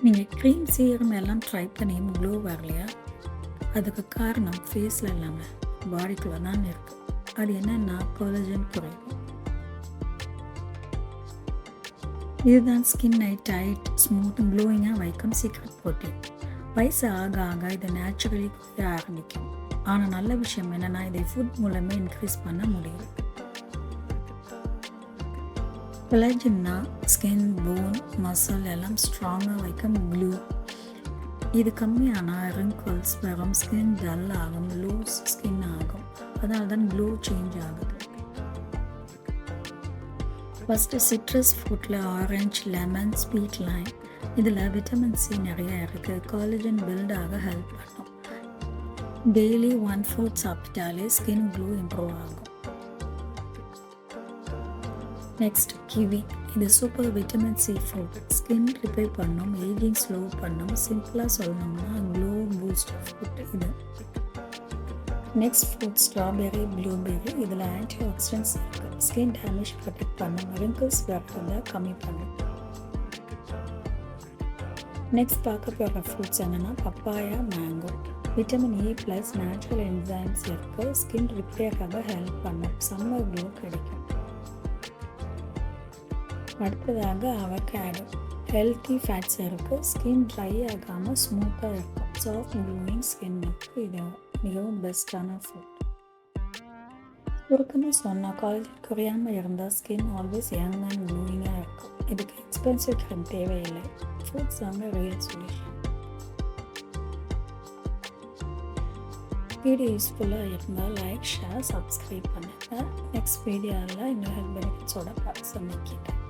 நீங்கள் cream serum எல்லாம் try பண்ணியும் க்ளோ வரலையா? அதுக்கு காரணம் ஃபேஸில் இல்லாமல் பாடிக்குள்ளே தான் இருக்குது. அது என்னென்னா கொலஜன் குறைவு. இதுதான் ஸ்கின்னை டைட், ஸ்மூத், க்ளோயிங்காக வைக்கும் சீக்ரெட் ப்ரோட்டீன். வயசு ஆக ஆக இது நேச்சுரலி குறைய ஆரம்பிக்கும். ஆனால் நல்ல விஷயம் என்னென்னா இதை ஃபுட் மூலமே இன்க்ரீஸ் பண்ண முடியும். கொலாஜன்னா ஸ்கின், போன், மசில் எல்லாம் ஸ்ட்ராங்காக வைக்கும் க்ளூ. இது கம்மியானால் ரிங்கிள்ஸ் வரும், ஸ்கின் டல் ஆகும், லூஸ் ஸ்கின் ஆகும். அதனால தான் க்ளோ சேஞ்ச் ஆகுது. ஃபஸ்ட்டு சிட்ரஸ் ஃப்ரூட்டில் ஆரஞ்சு, லெமன், ஸ்வீட் லைம். இதில் விட்டமின் சி நிறைய இருக்குது. காலேஜன் பில்ட் ஆக ஹெல்ப் பண்ணும். டெய்லி 1 ஃப்ரூட் சாப்பிட்டாலே ஸ்கின் க்ளோ இம்ப்ரூவ் ஆகும். Next kiwi. இது super vitamin C fruit. Skin repair பண்ணும், ஏஜிங் ஸ்லோ பண்ணும். சிம்பிளாக சொல்லணும்னா க்ளோ பூஸ்டர் ஃப்ரூட் இது. Next fruit strawberry, blueberry. இதில் ஆன்டி ஆக்சிடென்ட்ஸ் இருக்குது. ஸ்கின் டேமேஜ் ப்ரொடெக்ட் பண்ணும், ரிங்கிள்ஸ் வரதை கம்மி பண்ணும். நெக்ஸ்ட் பார்க்க போகிற ஃப்ரூட்ஸ் என்னென்னா papaya, mango. Vitamin E plus natural enzymes இருக்குது. ஸ்கின் ரிப்பேராக ஹெல்ப் பண்ணும், சம்மர் க்ளோ கிடைக்கும். அடுத்ததாக அவகேடோ. ஹெல்த்தி ஃபேட்ஸ் இருக்குது. ஸ்கின் ட்ரை ஆகாமல் ஸ்மூத்தாக இருக்கும். சாஃப்ட் க்ளோயிங் ஸ்கின்னுக்கு இது மிகவும் பெஸ்ட்டான ஃபுட். சுருக்கமாக சொன்னால் காலேஜ் குறையாமல் இருந்தால் ஸ்கின் ஆல்வேஸ் யங் அண்ட் க்ளோயிங்காக இருக்கும். இதுக்கு எக்ஸ்பென்சிவ் க்ரீம் தேவையில்லை. ஃப்ரூட்ஸ் தாங்க ரியல் சொல்யூஷன். வீடியோ யூஸ்ஃபுல்லாக இருந்தால் லைக், ஷேர், சப்ஸ்கிரைப் பண்ணுங்கள். நெக்ஸ்ட் வீடியோவில் இன்னும் ஹெல்த் பெனிஃபிட்ஸோட பார்த்து சந்திக்கிறேன்.